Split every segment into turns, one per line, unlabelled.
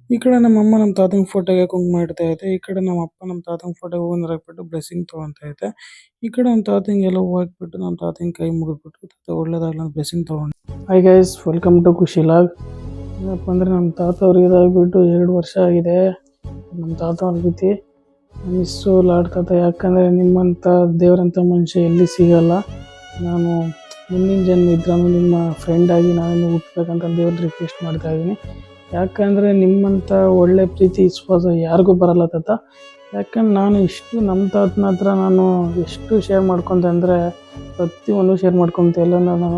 ಈ ಕಡೆ ನಮ್ಮ ಅಮ್ಮ ನಮ್ಮ ತಾತನ ಫೋಟೋಗೆ ಕುಂಕುಮ ಇಡ್ತಾ ಐತೆ. ಈ ಕಡೆ ನಮ್ಮ ಅಪ್ಪ ನಮ್ಮ ತಾತನ ಫೋಟೋಗೆ ಹೂವಿನ ಹಾಕ್ಬಿಟ್ಟು ಬ್ಲೆಸ್ಸಿಂಗ್ ತಗೊಂತ ಐತೆ. ಈ ಕಡೆ ನಮ್ಮ ತಾತಂಗೆ ಎಲ್ಲ ಹೂ ಹಾಕ್ಬಿಟ್ಟು ನಮ್ಮ ತಾತನ ಕೈ ಮುಗಿದ್ಬಿಟ್ಟು ತಾತ ಒಳ್ಳೇದಾಗಲಿ ಅಂತ ಬ್ಲೆಸ್ಸಿಂಗ್ ತಗೊಂಡು. ಹಾಯ್ ಗೈಸ್, ವೆಲ್ಕಮ್ ಟು ಖುಷಿ ಲಾಗ್. ಏನಪ್ಪ ಅಂದರೆ ನಮ್ಮ ತಾತ ಅವ್ರಿಗೆ ಇದಾಗ್ಬಿಟ್ಟು 2 ವರ್ಷ ಆಗಿದೆ. ನಮ್ಮ ತಾತ ಅವ್ರ ರೀತಿ ಮಿಸ್ಸು ಲಾಡ್ತಾತ. ಯಾಕಂದರೆ ನಿಮ್ಮಂಥ ದೇವರಂಥ ಮನುಷ್ಯ ಎಲ್ಲಿ ಸಿಗಲ್ಲ. ನಾನು ಮುಂದಿನ ಜನ್ಮ ಇದ್ರೂ ನಿಮ್ಮ ಫ್ರೆಂಡ್ ಆಗಿ ನಾನು ಹುಟ್ಟಬೇಕಂತ ದೇವ್ರ ರಿಕ್ವೆಸ್ಟ್ ಮಾಡ್ತಾ ಇದ್ದೀನಿ. ಯಾಕಂದರೆ ನಿಮ್ಮಂಥ ಒಳ್ಳೆ ಪ್ರೀತಿ ವಿಶ್ವಾಸ ಯಾರಿಗೂ ಬರಲ್ಲ ತಾತ. ಯಾಕಂದ್ರೆ ನಾನು ಇಷ್ಟು ನಮ್ಮ ತಾತನ ಹತ್ರ ನಾನು ಎಷ್ಟು ಶೇರ್ ಮಾಡ್ಕೊತೆ ಅಂದರೆ ಪ್ರತಿಯೊಂದು ಶೇರ್ ಮಾಡ್ಕೊತೆ. ಎಲ್ಲ ನಾನು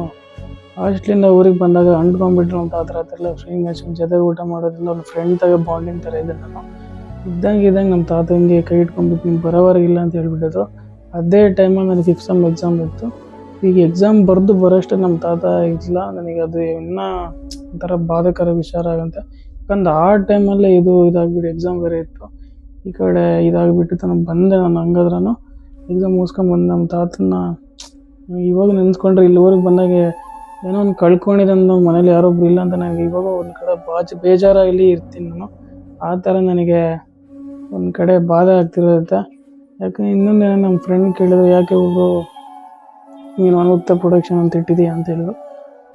ಹಾಸ್ಟ್ಲಿಂದ ಊರಿಗೆ ಬಂದಾಗ ಅಂಟ್ಕೊಂಡ್ಬಿಟ್ರು ನಮ್ಮ ತಾತರ ಹತ್ರ ಎಲ್ಲ ಫ್ರೆಂಡ್ ಜೊತೆಗೆ ಊಟ ಮಾಡೋದ್ರಿಂದ ಒಂದು ಫ್ರೆಂಡ್ ತಗ ಬಾಂಡಿಂಗ್ ಥರ ಇದೆ. ನಾನು ಇದ್ದಂಗೆ ನಮ್ಮ ತಾತಂಗೆ ಕೈ ಇಟ್ಕೊಂಡ್ಬಿಟ್ಟು ನೀವು ಬರೋವರೆಗಿಲ್ಲ ಅಂತ ಹೇಳ್ಬಿಟ್ಟಿದ್ರು. ಅದೇ ಟೈಮಲ್ಲಿ ನನಗೆ 5th ಸೆಮ್ ಎಕ್ಸಾಮ್ ಇತ್ತು. ಈಗ ಎಕ್ಸಾಮ್ ಬರೋಷ್ಟು ನಮ್ಮ ತಾತ ಇಲ್ಲ. ನನಗೆ ಅದು ಇನ್ನೂ ಒಂಥರ ಬಾಧಕರ ವಿಚಾರ ಆಗುತ್ತೆ. ಯಾಕಂದ್ರೆ ಆ ಟೈಮಲ್ಲೇ ಇದಾಗ್ಬಿಟ್ಟು ಎಕ್ಸಾಮ್ ಬೇರೆ ಇತ್ತು. ಈ ಕಡೆ ಇದಾಗಿಬಿಟ್ಟು ನಾನು ಬಂದೆ. ನಾನು ಹಂಗಾದ್ರೂ ಎಕ್ಸಾಮ್ ಮುಗಿಸ್ಕೊಂಬಂದು ನಮ್ಮ ತಾತನ ಇವಾಗ ನೆನೆಸ್ಕೊಂಡ್ರೆ ಇಲ್ಲಿ ಊರಿಗೆ ಬಂದಾಗ ಏನೋ ಒಂದು ಕಳ್ಕೊಂಡಿದ್ದೆ. ನಮ್ಮ ಮನೇಲಿ ಯಾರೊಬ್ರು ಇಲ್ಲ ಅಂತ ನನಗೆ ಇವಾಗ ಒಂದು ಕಡೆ ಬೇಜಾರಾಗಲಿ ಇರ್ತೀನಿ ನಾನು. ಆ ಥರ ನನಗೆ ಒಂದು ಕಡೆ ಬಾಧೆ ಆಗ್ತಿರುತ್ತೆ. ಯಾಕಂದ್ರೆ ಇನ್ನೊಂದೇನೋ ನಮ್ಮ ಫ್ರೆಂಡ್ ಕೇಳಿದ್ರು, ಯಾಕೆ ಒಬ್ಬರು ನೀನು ಅನುಕ್ತ ಪ್ರೊಡಕ್ಷನ್ ಅಂತ ಇಟ್ಟಿದ್ದೀಯ ಅಂತ ಹೇಳಿದ್ರು.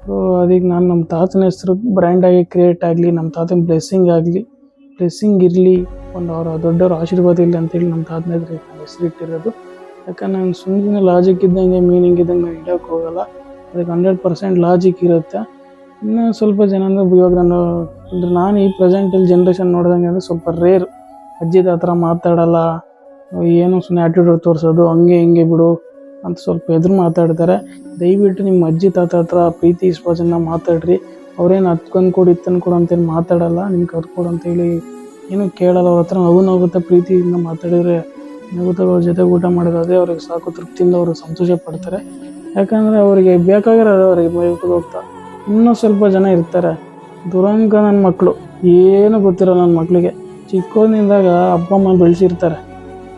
ಸೊ ಅದಕ್ಕೆ ನಾನು ನಮ್ಮ ತಾತನ ಹೆಸರು ಬ್ರ್ಯಾಂಡಾಗಿ ಕ್ರಿಯೇಟ್ ಆಗಲಿ, ನಮ್ಮ ತಾತನ ಬ್ಲೆಸ್ಸಿಂಗ್ ಇರಲಿ, ಒಂದು ಅವರ ದೊಡ್ಡವ್ರ ಆಶೀರ್ವಾದ ಇಲ್ಲ ಅಂತೇಳಿ ನಮ್ಮ ತಾತನ ಹೆಸರು ಇಟ್ಟಿರೋದು. ಯಾಕಂದ್ರೆ ನಾನು ಸುಮ್ಮನೆ ಲಾಜಿಕ್ ಇದ್ದಂಗೆ ಮೀನಿಂಗ್ ಇದ್ದಂಗೆ ನಾನು ಇಡೋಕ್ಕೆ ಹೋಗಲ್ಲ. ಅದಕ್ಕೆ 100% ಲಾಜಿಕ್ ಇರುತ್ತೆ. ಇನ್ನೂ ಸ್ವಲ್ಪ ಜನ ಅಂದರೆ ಇವಾಗ ನಾನು ಈ ಪ್ರೆಸೆಂಟಲ್ಲಿ ಜನ್ರೇಷನ್ ನೋಡಿದಂಗೆ ಅಂದರೆ ಸ್ವಲ್ಪ ರೇರ್. ಅಜ್ಜಿ ತಾತರ ಮಾತಾಡಲ್ಲ, ಏನೋ ಸುಮ್ಮನೆ ಆ್ಯಟಿಟ್ಯೂಡ್ ತೋರಿಸೋದು, ಹಂಗೆ ಹಿಂಗೆ ಬಿಡು ಅಂತ ಸ್ವಲ್ಪ ಎದುರು ಮಾತಾಡ್ತಾರೆ. ದಯವಿಟ್ಟು ನಿಮ್ಮ ಅಜ್ಜಿ ತಾತ ಹತ್ರ ಪ್ರೀತಿ ವಿಶ್ವಾಸನ ಮಾತಾಡ್ರಿ. ಅವ್ರೇನು ಹತ್ಕೊಂಡು ಕೊಡು ಇತ್ತನ್ನು ಕೊಡು ಅಂತೇನು ಮಾತಾಡಲ್ಲ. ನಿಮ್ಗೆ ಕರ್ಕೊಡು ಅಂತೇಳಿ ಏನೂ ಕೇಳಲ್ಲ. ಅವ್ರ ಹತ್ರ ನಗುತ್ತಾ ಪ್ರೀತಿಯಿಂದ ಮಾತಾಡಿದರೆ ನಗುತ್ತಾ ಅವ್ರ ಜೊತೆ ಊಟ ಮಾಡೋದು ಅದೇ ಅವ್ರಿಗೆ ಸಾಕು. ತೃಪ್ತಿಯಿಂದ ಅವರು ಸಂತೋಷ ಪಡ್ತಾರೆ. ಯಾಕಂದರೆ ಅವರಿಗೆ ಬೇಕಾಗಿರೋದು ಅವ್ರಿಗೆ ಬೈಕೊಂಡು ಹೋಗ್ತಾರೆ. ಇನ್ನೂ ಸ್ವಲ್ಪ ಜನ ಇರ್ತಾರೆ ದುರಂಕ ನನ್ನ ಮಕ್ಕಳು, ಏನೂ ಗೊತ್ತಿರೋಲ್ಲ ನನ್ನ ಮಕ್ಕಳಿಗೆ. ಚಿಕ್ಕವನಿಂದಾಗ ಅಪ್ಪ ಅಮ್ಮ ಬೆಳೆಸಿರ್ತಾರೆ.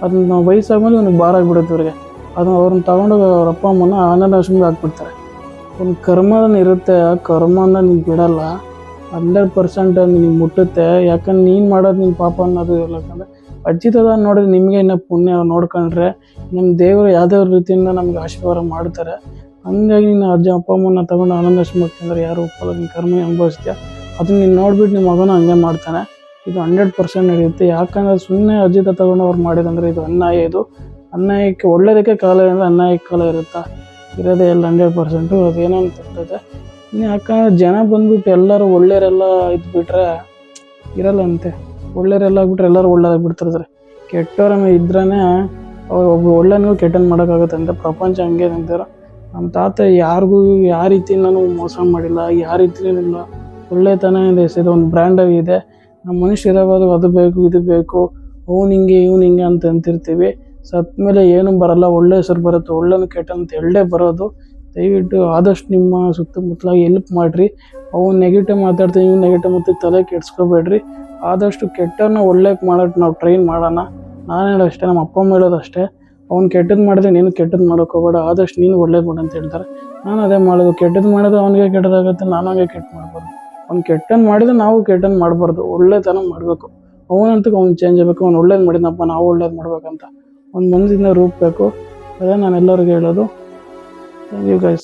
ಅದನ್ನ ವಯಸ್ಸಾದ್ಮೇಲೆ ಅವ್ನಿಗೆ ಭಾರ ಆಗಿಬಿಡುತ್ತೆ ಅವ್ರಿಗೆ. ಅದನ್ನು ಅವ್ರನ್ನ ತಗೊಂಡೋಗಿ ಅವ್ರ ಅಪ್ಪ ಅಮ್ಮನ ಅನಾಥಾಶ್ರಮಕ್ಕೆ ಹಾಕ್ಬಿಡ್ತಾರೆ. ಒಂದು ಕರ್ಮನ ಇರುತ್ತೆ, ಆ ಕರ್ಮನ ನೀನು ಬಿಡಲ್ಲ. 100% ನಿನಗೆ ಮುಟ್ಟುತ್ತೆ. ಯಾಕಂದ್ರೆ ನೀನು ಮಾಡೋದು ನಿನ್ನ ಪಾಪ ಅನ್ನೋದು ಇರಲ್ಲ. ಯಾಕಂದರೆ ಅಜ್ಜಿ ತಾತ ನೋಡಿದ್ರೆ ನಿಮಗೆ ಇನ್ನೂ ಪುಣ್ಯ ನೋಡ್ಕೊಂಡ್ರೆ ನಿಮ್ಮ ದೇವರು ಯಾವುದೇ ರೀತಿಯಿಂದ ನಮ್ಗೆ ಆಶೀರ್ವಾದ ಮಾಡ್ತಾರೆ. ಹಂಗಾಗಿ ನೀನು ಅಪ್ಪ ಅಮ್ಮನ ತಗೊಂಡು ಅನಾಥಾಶ್ರಮಕ್ಕೆ ಅಂದರೆ ಯಾರು ಒಪ್ಪಲ್ಲ. ನಿನ್ನ ಕರ್ಮ ಅನುಭವಿಸ್ತೀಯ. ಅದನ್ನ ನೀನು ನೋಡ್ಬಿಟ್ಟು ನಿಮ್ಮ ಮಗನ ಹಂಗೆ ಮಾಡ್ತಾನೆ. ಇದು 100% ನಡೆಯುತ್ತೆ. ಯಾಕಂದರೆ ಸುಮ್ಮನೆ ಅಜ್ಜಿ ತಾತ ತಗೊಂಡು ಅವ್ರು ಮಾಡಿದಂದರೆ ಇದು ಅನ್ಯಾಯ. ಇದು ಅನ್ಯಾಯಕ್ಕೆ ಒಳ್ಳೆಯದಕ್ಕೆ ಕಾಲ ಅಂದರೆ ಅನ್ಯಾಯಕ್ಕೆ ಕಾಲ ಇರುತ್ತಾ? ಇರೋದೇ ಎಲ್ಲ 100%. ಅದೇನೋ ಅಂತ ಇರ್ತದೆ. ಇನ್ನು ಯಾಕಂದರೆ ಜನ ಬಂದ್ಬಿಟ್ಟು ಎಲ್ಲರೂ ಒಳ್ಳೆಯವರೆಲ್ಲ ಇದ್ಬಿಟ್ರೆ ಇರಲ್ಲಂತೆ. ಒಳ್ಳೆಯವರೆಲ್ಲ ಆಗ್ಬಿಟ್ರೆ ಎಲ್ಲರೂ ಒಳ್ಳೇದಾಗ್ಬಿಡ್ತಿರ್ತಾರೆ. ಕೆಟ್ಟವರನ್ನ ಇದ್ರೇ ಅವ್ರು ಒಬ್ಬ ಒಳ್ಳೆಯನಿಗೂ ಕೆಟ್ಟನ್ನು ಮಾಡೋಕ್ಕಾಗುತ್ತೆ ಅಂತ ಪ್ರಪಂಚ ಹಂಗೆ ಅಂತಾರೆ. ನಮ್ಮ ತಾತ ಯಾರಿಗೂ ಯಾವ ರೀತಿಯಿಂದನೂ ಮೋಸ ಮಾಡಿಲ್ಲ, ಯಾವ ರೀತಿಯಲ್ಲಿಲ್ಲ. ಒಳ್ಳೆತನ ಇದೆ, ಒಂದು ಬ್ರ್ಯಾಂಡಾಗಿ ಇದೆ. ನಮ್ಮ ಮನುಷ್ಯ ಇರೋವಾಗ ಅದು ಬೇಕು ಇದು ಬೇಕು, ಅವ್ನು ಹಿಂಗೆ ಇವ್ನು ಹಿಂಗೆ ಅಂತ ಅಂತಿರ್ತೀವಿ. ಸತ್ತ ಮೇಲೆ ಏನೂ ಬರಲ್ಲ, ಒಳ್ಳೆ ಹೆಸರು ಬರುತ್ತೆ. ಒಳ್ಳೆನು ಕೆಟ್ಟ ಅಂತ ಎರಡೇ ಬರೋದು. ದಯವಿಟ್ಟು ಆದಷ್ಟು ನಿಮ್ಮ ಸುತ್ತಮುತ್ತಲಾಗಿ ಎಲ್ಪ್ ಮಾಡಿರಿ. ಅವ್ನು ನೆಗೆಟಿವ್ ಮಾತಾಡ್ತೀವಿ, ನೀವು ನೆಗೆಟಿವ್ ಮತ್ತು ತಲೆ ಕೆಡ್ಸ್ಕೊಬೇಡ್ರಿ. ಆದಷ್ಟು ಕೆಟ್ಟವ್ರನ್ನ ಒಳ್ಳೆಗೆ ಮಾಡೋಕ್ಕೆ ನಾವು ಟ್ರೈನ್ ಮಾಡೋಣ. ನಾನು ಹೇಳೋದು ಅಷ್ಟೇ, ನಮ್ಮ ಅಪ್ಪ ಅಮ್ಮ ಹೇಳೋದು ಅಷ್ಟೇ. ಅವ್ನು ಕೆಟ್ಟದ್ದು ಮಾಡಿದ್ರೆ ನೀನು ಕೆಟ್ಟದ್ದು ಮಾಡೋಕ್ಕೆ ಹೋಗಬೇಡ, ಆದಷ್ಟು ನೀನು ಒಳ್ಳೇದು ಮಾಡು ಅಂತ ಹೇಳ್ತಾರೆ. ನಾನು ಅದೇ ಮಾಡೋದು. ಕೆಟ್ಟದ್ದು ಮಾಡಿದ್ರೆ ಅವನಿಗೆ ಕೆಟ್ಟದಾಗುತ್ತೆ, ನಾನು ಹಂಗೆ ಕೆಟ್ಟ ಮಾಡ್ಬಾರ್ದು. ಅವ್ನು ಕೆಟ್ಟನ್ನು ಮಾಡಿದ್ರೆ ನಾವು ಕೆಟ್ಟನ್ನು ಮಾಡಬಾರ್ದು, ಒಳ್ಳೆತನ ಮಾಡಬೇಕು. ಅವನಂತಕ್ಕೆ ಅವ್ನು ಚೇಂಜ್ ಆಗಬೇಕು. ಅವ್ನು ಒಳ್ಳೇದು ಮಾಡಿದ್ನಪ್ಪ, ನಾವು ಒಳ್ಳೇದು ಮಾಡ್ಬೇಕಂತ ಒಂದು ಮನಸ್ಸಿಂದ ರೂಪಬೇಕು. ಅದೇ ನಾನು ಎಲ್ಲರಿಗೂ ಹೇಳೋದು. Thank you guys.